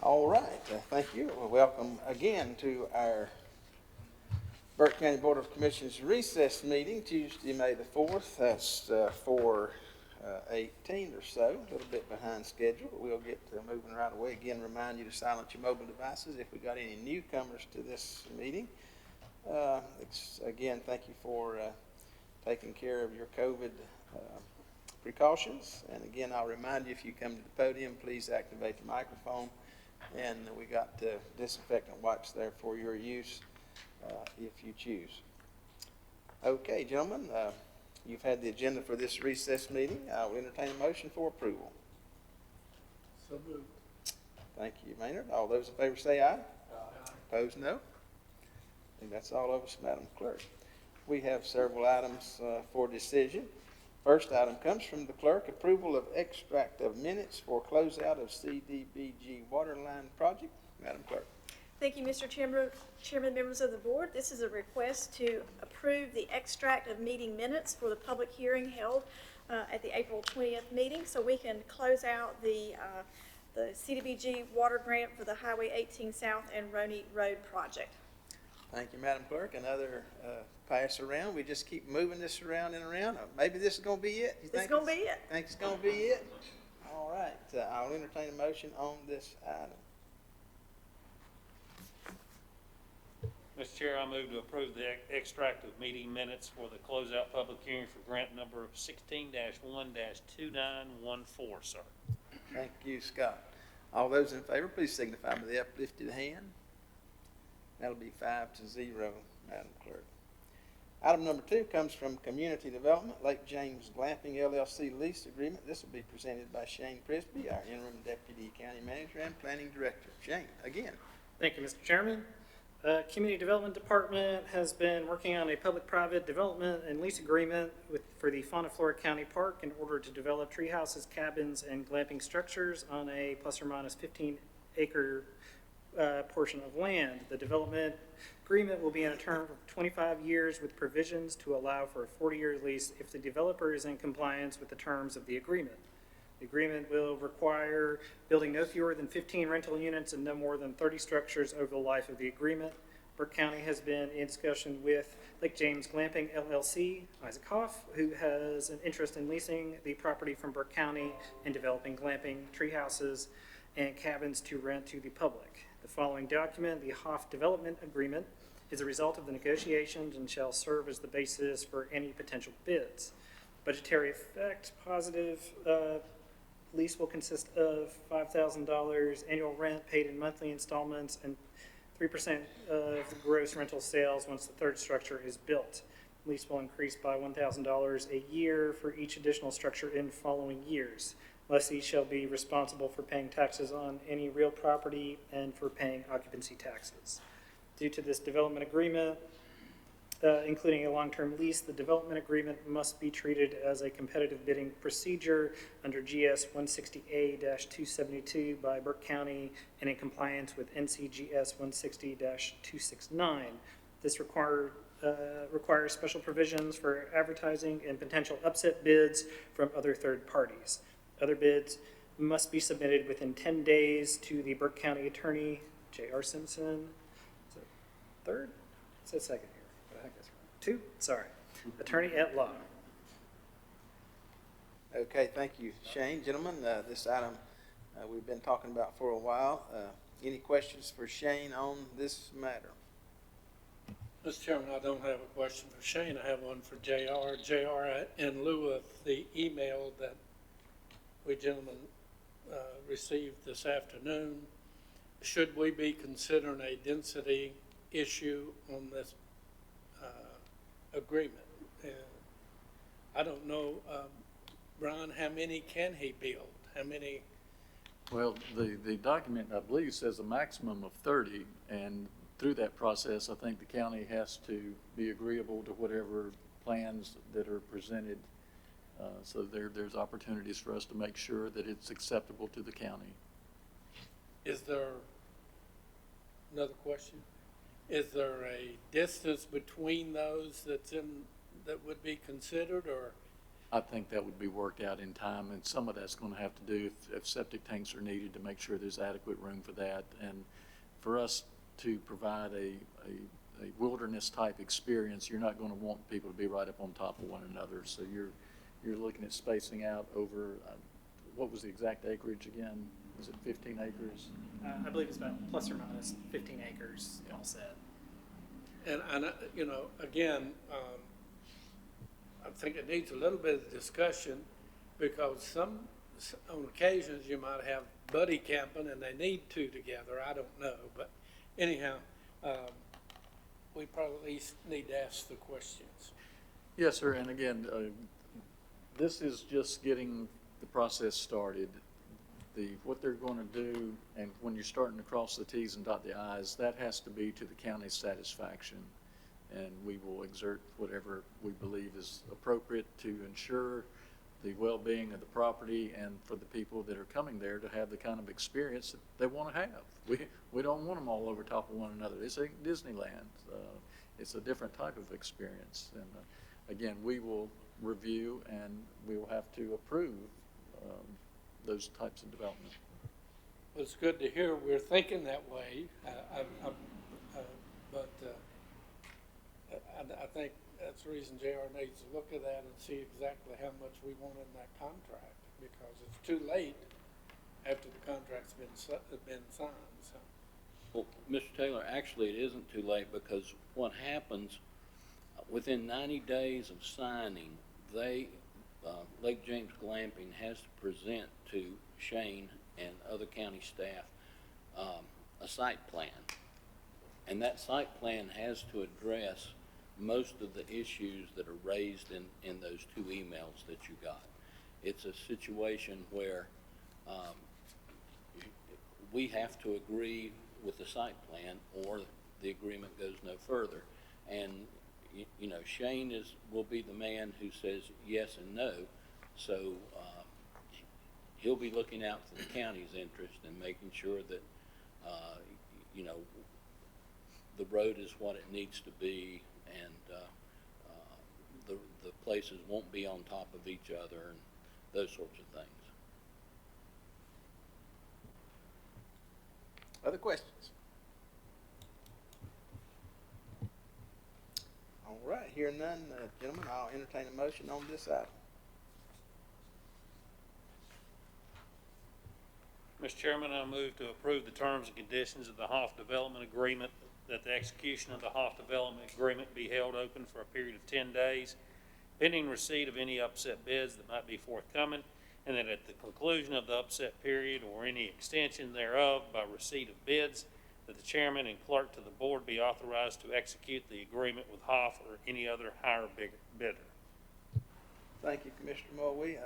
All right, thank you. Well, welcome again to our Burke County Board of Commissioners recess meeting, Tuesday, May the 4th. That's 4:18 or so, a little bit behind schedule, but we'll get moving right away. Again, remind you to silence your mobile devices if we got any newcomers to this meeting. Again, thank you for taking care of your COVID precautions. And again, I'll remind you, if you come to the podium, please activate the microphone. And we got disinfectant wipes there for your use if you choose. Okay, gentlemen, you've had the agenda for this recess meeting. I will entertain a motion for approval. So moved. Thank you, Maynard. All those in favor say aye. Aye. Opposed, no. I think that's all of us, Madam Clerk. We have several items for decision. First item comes from the clerk, approval of extract of minutes for closeout of CDBG waterline project. Madam Clerk. Thank you, Mr. Chairman, members of the board. This is a request to approve the extract of meeting minutes for the public hearing held at the April 20th meeting, so we can close out the CDBG water grant for the Highway 18 South and Roney Road project. Thank you, Madam Clerk. Another pass around. We just keep moving this around and around. Maybe this is going to be it. It's going to be it. Think it's going to be it? All right. I'll entertain a motion on this item. Mr. Chair, I move to approve the extract of meeting minutes for the closeout public hearing for grant number 16-1-2914, sir. Thank you, Scott. All those in favor, please signify by the uplifted hand. That'll be 5-0, Madam Clerk. Item number 2 comes from Community Development, Lake James Glamping LLC lease agreement. This will be presented by Shane Prisby, our interim Deputy County Manager and Planning Director. Shane, again. Thank you, Mr. Chairman. Community Development Department has been working on a public-private development and lease agreement for the Fauna Flora County Park in order to develop tree houses, cabins, and glamping structures on a plus or minus 15-acre portion of land. The development agreement will be in a term of 25 years with provisions to allow for a 40-year lease if the developer is in compliance with the terms of the agreement. The agreement will require building no fewer than 15 rental units and no more than 30 structures over the life of the agreement. Burke County has been in discussion with Lake James Glamping LLC, Isaac Hoff, who has an interest in leasing the property from Burke County and developing glamping, tree houses, and cabins to rent to the public. The following document, the Hoff Development Agreement, is a result of the negotiations and shall serve as the basis for any potential bids. Budgetary effect, positive. Lease will consist of $5,000 annual rent paid in monthly installments and 3% of the gross rental sales once the third structure is built. Lease will increase by $1,000 a year for each additional structure in following years. Lessee shall be responsible for paying taxes on any real property and for paying occupancy taxes. Due to this development agreement, including a long-term lease, the development agreement must be treated as a competitive bidding procedure under GS 160A-272 by Burke County and in compliance with NCGS 160-269. This requires special provisions for advertising and potential upset bids from other third parties. Other bids must be submitted within 10 days to the Burke County Attorney, J.R. Simpson. Is it third? It says second here, but I think that's right. 2? Sorry. Attorney at law. Okay, thank you, Shane. Gentlemen, this item we've been talking about for a while. Any questions for Shane on this matter? Mr. Chairman, I don't have a question for Shane. I have one for JR. JR, in lieu of the email that we gentlemen received this afternoon, should we be considering a density issue on this agreement? I don't know, Brian, how many can he build? How many? Well, the document, I believe, says a maximum of 30, and through that process, I think the county has to be agreeable to whatever plans that are presented. So there's opportunities for us to make sure that it's acceptable to the county. Is there, another question, is there a distance between those that would be considered, or I think that would be worked out in time, and some of that's gonna have to do if septic tanks are needed to make sure there's adequate room for that. And for us to provide a wilderness-type experience, you're not gonna want people to be right up on top of one another. So you're looking at spacing out over, what was the exact acreage again? Was it 15 acres? I believe it's about plus or minus 15 acres, all said. And, you know, again, I think it needs a little bit of discussion, because on occasions, you might have buddy camping and they need two together, I don't know, but anyhow, we probably at least need to ask the questions. Yes, sir, and again, this is just getting the process started. What they're gonna do, and when you're starting to cross the Ts and dot the Is, that has to be to the county's satisfaction. And we will exert whatever we believe is appropriate to ensure the well-being of the property and for the people that are coming there to have the kind of experience that they wanna have. We don't want them all over top of one another. This ain't Disneyland. It's a different type of experience. And again, we will review and we will have to approve those types of development. Well, it's good to hear we're thinking that way, but I think that's the reason JR needs to look at that and see exactly how much we want in that contract, because it's too late after the contract's been signed, so. Well, Mr. Taylor, actually, it isn't too late, because what happens, within 90 days of signing, Lake James Glamping has to present to Shane and other county staff a site plan. And that site plan has to address most of the issues that are raised in those two emails that you got. It's a situation where we have to agree with the site plan, or the agreement goes no further. And you know, Shane will be the man who says yes and no. So he'll be looking out for the county's interest and making sure that you know, the road is what it needs to be, and the places won't be on top of each other and those sorts of things. Other questions? All right, hearing none, gentlemen, I'll entertain a motion on this item. Mr. Chairman, I move to approve the terms and conditions of the Hoff Development Agreement, that the execution of the Hoff Development Agreement be held open for a period of 10 days, pending receipt of any upset bids that might be forthcoming, and that at the conclusion of the upset period or any extension thereof by receipt of bids, that the chairman and clerk to the board be authorized to execute the agreement with Hoff or any other higher bidder. Thank you, Commissioner Mulvey.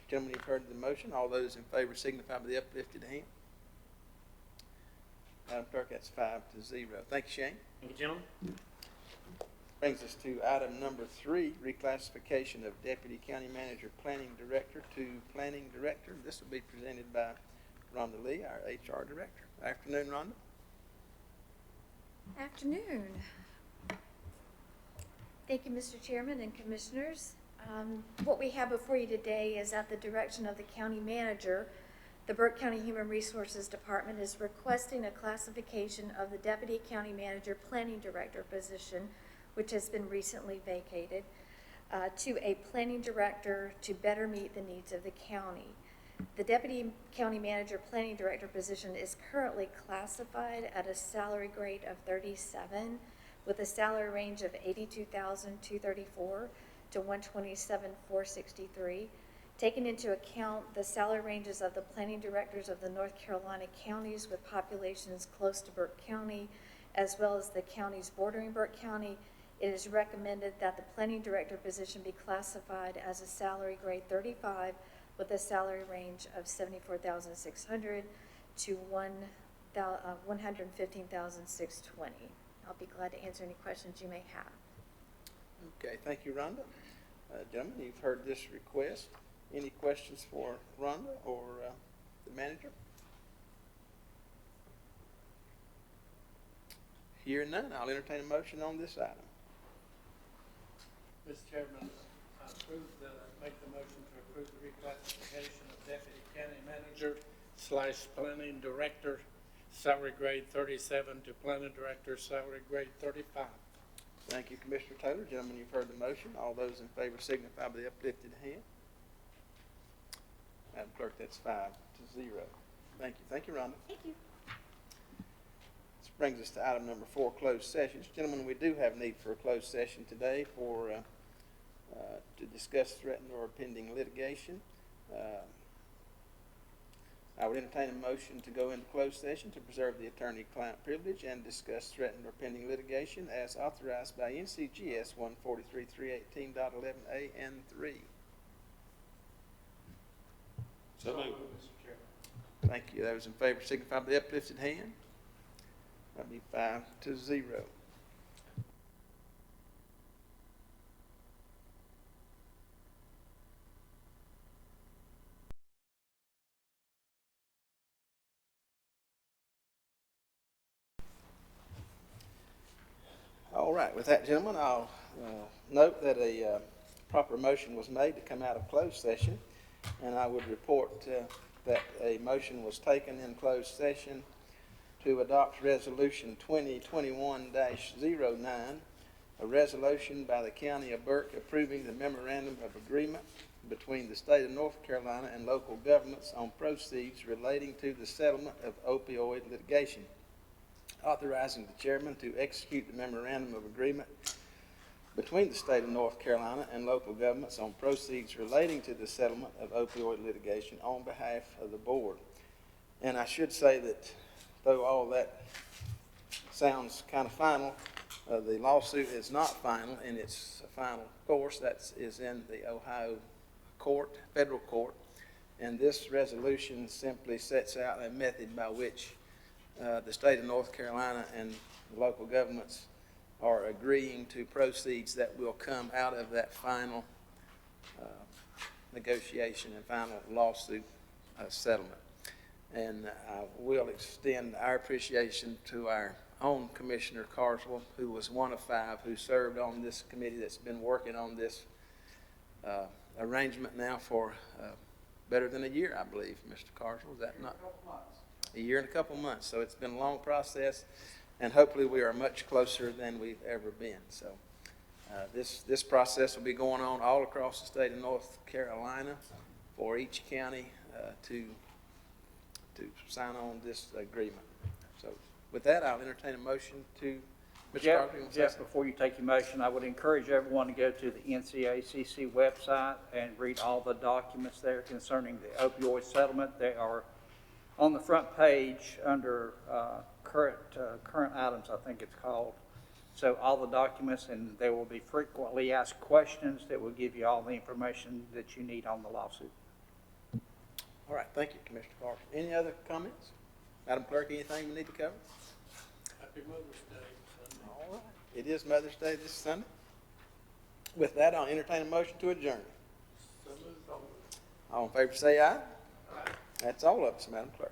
Gentlemen, you've heard the motion. All those in favor signify by the uplifted hand. Madam Clerk, that's 5-0. Thank you, Shane. Thank you, gentlemen. Brings us to item number 3, reclassification of Deputy County Manager Planning Director to Planning Director. This will be presented by Rhonda Lee, our HR Director. Afternoon, Rhonda. Afternoon. Thank you, Mr. Chairman and Commissioners. What we have before you today is, at the direction of the county manager, the Burke County Human Resources Department is requesting a classification of the Deputy County Manager Planning Director position, which has been recently vacated, to a Planning Director to better meet the needs of the county. The Deputy County Manager Planning Director position is currently classified at a salary grade of 37, with a salary range of $82,234 to $127,463. Taking into account the salary ranges of the planning directors of the North Carolina counties with populations close to Burke County, as well as the counties bordering Burke County, it is recommended that the planning director position be classified as a salary grade 35, with a salary range of $74,600 to $115,620. I'll be glad to answer any questions you may have. Okay, thank you, Rhonda. Gentlemen, you've heard this request. Any questions for Rhonda or the manager? Hearing none, I'll entertain a motion on this item. Mr. Chairman, I approve the / planning director, salary grade 37 to planning director, salary grade 35. Thank you, Commissioner Taylor. Gentlemen, you've heard the motion. All those in favor signify by the uplifted hand. Madam Clerk, that's 5-0. Thank you. Thank you, Rhonda. Thank you. This brings us to item number 4, closed sessions. Gentlemen, we do have need for a closed session today to discuss threatened or pending litigation. I would entertain a motion to go into closed session to preserve the attorney-client privilege and discuss threatened or pending litigation as authorized by NCGS 143.318.11A and 3. So moved. Thank you. Those in favor signify by the uplifted hand. That'll be 5-0. All right, with that, gentlemen, I'll note that a proper motion was made to come out of closed session, and I would report that a motion was taken in closed session to adopt Resolution 2021-09, a resolution by the County of Burke approving the memorandum of agreement between the state of North Carolina and local governments on proceeds relating to the settlement of opioid litigation, authorizing the chairman to execute the memorandum of agreement between the state of North Carolina and local governments on proceeds relating to the settlement of opioid litigation on behalf of the board. And I should say that though all that sounds kind of final, the lawsuit is not final in its final course. That is in the Ohio court, federal court. And this resolution simply sets out a method by which the state of North Carolina and the local governments are agreeing to proceeds that will come out of that final negotiation and final lawsuit settlement. And I will extend our appreciation to our own Commissioner Carswell, who was one of 5 who served on this committee that's been working on this arrangement now for better than a year, I believe, Mr. Carswell. Is that not? A year and a couple months. So it's been a long process, and hopefully we are much closer than we've ever been. So this process will be going on all across the state of North Carolina for each county to sign on this agreement. So with that, I'll entertain a motion to Mr. Jeff, Carter, you want to say Jeff, something? before you take your motion, I would encourage everyone to go to the NCACC website and read all the documents there concerning the opioid settlement. They are on the front page under current items, I think it's called. So all the documents, and there will be frequently asked questions that will give you all the information that you need on the lawsuit. All right, thank you, Commissioner Carter. Any other comments? Madam Clerk, anything we need to cover? Happy Mother's Day Sunday. All right. It is Mother's Day this Sunday. With that, I'll entertain a motion to adjourn. So moved on. All in favor say aye. Aye. That's all of us, Madam Clerk.